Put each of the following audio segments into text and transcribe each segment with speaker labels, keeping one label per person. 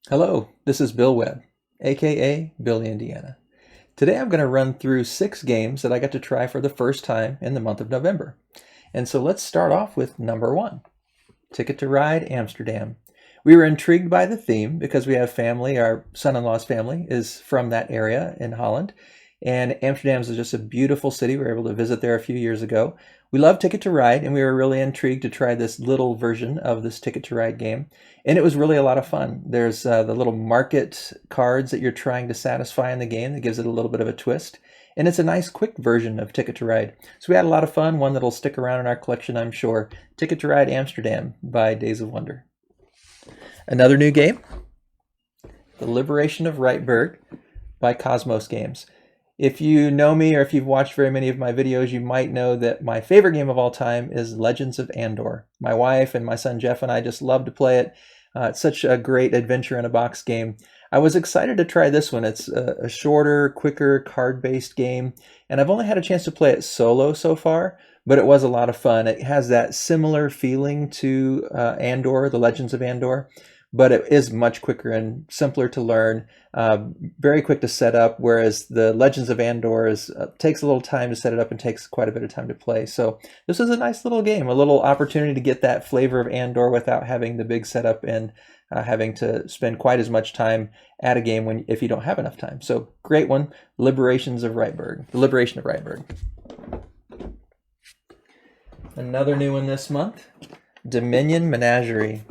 Speaker 1: Hello, this is Bill Webb, aka Billy Indiana. Today I'm going to run through 6 games that I got to try for the first time in the month of November. And so let's start off with number 1, Ticket to Ride Amsterdam. We were intrigued by the theme because we have family, our son-in-law's family is from that area in Holland. And Amsterdam is just a beautiful city. We were able to visit there a few years ago. We love Ticket to Ride, and we were really intrigued to try this little version of this Ticket to Ride game. And it was really a lot of fun. There's the little market cards that you're trying to satisfy in the game that gives it a little bit of a twist. And it's a nice, quick version of Ticket to Ride. So we had a lot of fun, one that'll stick around in our collection, I'm sure. Ticket to Ride Amsterdam by Days of Wonder. Another new game, The Liberation of Riteburg by Cosmos Games. If you know me or if you've watched very many of my videos, you might know that my favorite game of all time is Legends of Andor. My wife and my son Jeff and I just love to play it. It's such a great adventure in a box game. I was excited to try this one. It's a shorter, quicker, card-based game, and I've only had a chance to play it solo so far, but it was a lot of fun. It has that similar feeling to Andor, the Legends of Andor, but it is much quicker and simpler to learn, very quick to set up, whereas the Legends of Andor takes a little time to set it up and takes quite a bit of time to play. So this is a nice little game, a little opportunity to get that flavor of Andor without having the big setup and having to spend quite as much time at a game if you don't have enough time. So great one, The Liberation of Riteburg. Another new one this month, Dominion Menagerie.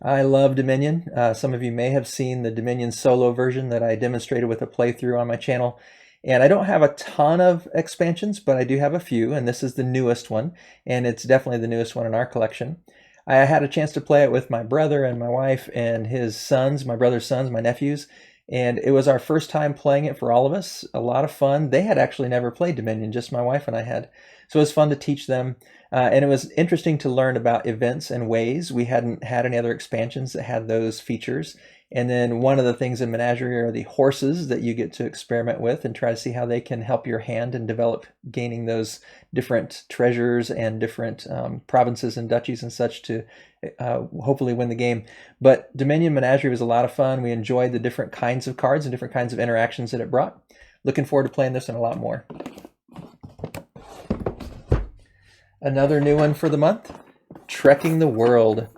Speaker 1: I love Dominion. Some of you may have seen the Dominion solo version that I demonstrated with a playthrough on my channel. And I don't have a ton of expansions, but I do have a few, and this is the newest one, and it's definitely the newest one in our collection. I had a chance to play it with my brother and my wife and his sons, my brother's sons, my nephews, and it was our first time playing it for all of us. A lot of fun. They had actually never played Dominion, just my wife and I had. So it was fun to teach them, and it was interesting to learn about events and ways. We hadn't had any other expansions that had those features. And then one of the things in Menagerie are the horses that you get to experiment with and try to see how they can help your hand and develop gaining those different treasures and different provinces and duchies and such to hopefully win the game. But Dominion Menagerie was a lot of fun. We enjoyed the different kinds of cards and different kinds of interactions that it brought. Looking forward to playing this one a lot more. Another new one for the month, Trekking the World.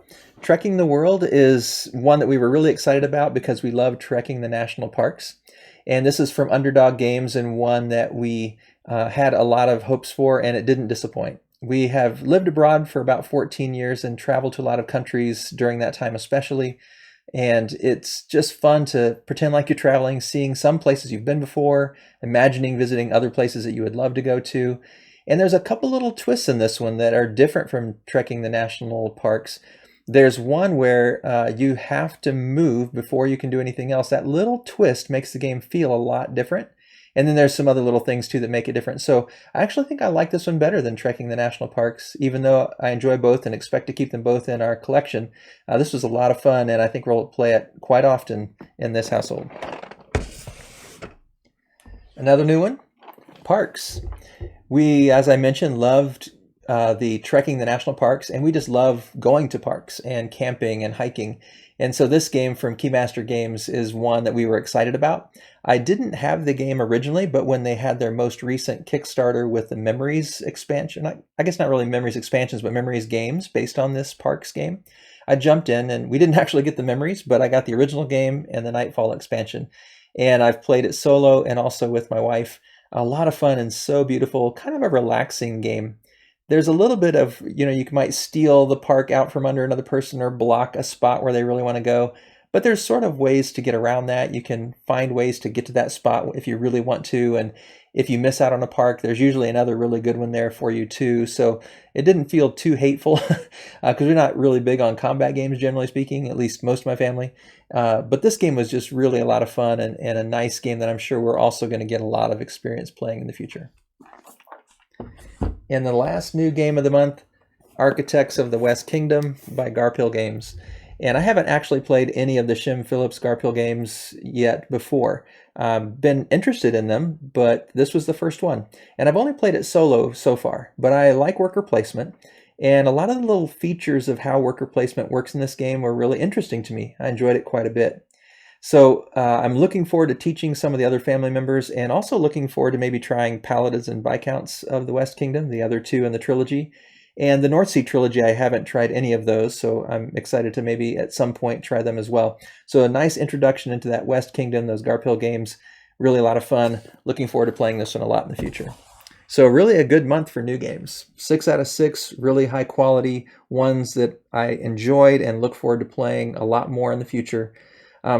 Speaker 1: Trekking the World is one that we were really excited about because we love trekking the national parks. And this is from Underdog Games and one that we had a lot of hopes for, and it didn't disappoint. We have lived abroad for about 14 years and traveled to a lot of countries during that time especially. And it's just fun to pretend like you're traveling, seeing some places you've been before, imagining visiting other places that you would love to go to. And there's a couple little twists in this one that are different from trekking the national parks. There's one where you have to move before you can do anything else. That little twist makes the game feel a lot different. And then there's some other little things too that make it different. So I actually think I like this one better than trekking the national parks, even though I enjoy both and expect to keep them both in our collection. This was a lot of fun, and I think we'll play it quite often in this household. Another new one, Parks. We, as I mentioned, loved the trekking the national parks, and we just love going to parks and camping and hiking. And so this game from Keymaster Games is one that we were excited about. I didn't have the game originally, but when they had their most recent Kickstarter with the Memories expansion, I guess not really Memories expansions, but Memories games based on this parks game, I jumped in, and we didn't actually get the Memories, but I got the original game and the Nightfall expansion. And I've played it solo and also with my wife. A lot of fun and so beautiful, kind of a relaxing game. There's a little bit of, you might steal the park out from under another person or block a spot where they really want to go. But there's sort of ways to get around that. You can find ways to get to that spot if you really want to. And if you miss out on a park, there's usually another really good one there for you too. So it didn't feel too hateful because we're not really big on combat games, generally speaking, at least most of my family. But this game was just really a lot of fun and a nice game that I'm sure we're also going to get a lot of experience playing in the future. And the last new game of the month, Architects of the West Kingdom by Garpill Games. And I haven't actually played any of the Shim Phillips Garpill games yet before. Been interested in them, but this was the first one. And I've only played it solo so far, but I like worker placement. And a lot of the little features of how worker placement works in this game were really interesting to me. I enjoyed it quite a bit. So I'm looking forward to teaching some of the other family members, and also looking forward to maybe trying Paladins and Viscounts of the West Kingdom, the other two in the trilogy. And the North Sea trilogy, I haven't tried any of those, so I'm excited to maybe at some point try them as well. So a nice introduction into that West Kingdom, those Garpill games, really a lot of fun. Looking forward to playing this one a lot in the future. So really a good month for new games. 6 out of 6 really high quality ones that I enjoyed and look forward to playing a lot more in the future.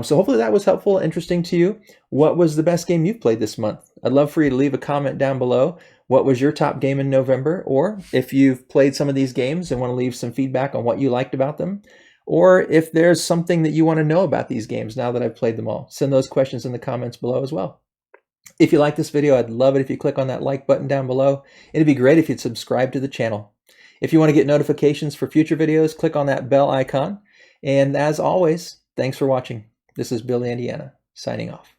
Speaker 1: So hopefully that was helpful, interesting to you. What was the best game you've played this month? I'd love for you to leave a comment down below. What was your top game in November? Or if you've played some of these games and want to leave some feedback on what you liked about them. Or if there's something that you want to know about these games now that I've played them all. Send those questions in the comments below as well. If you like this video, I'd love it if you click on that like button down below. It'd be great if you'd subscribe to the channel. If you want to get notifications for future videos, click on that bell icon. And as always, thanks for watching. This is Bill Indiana, signing off.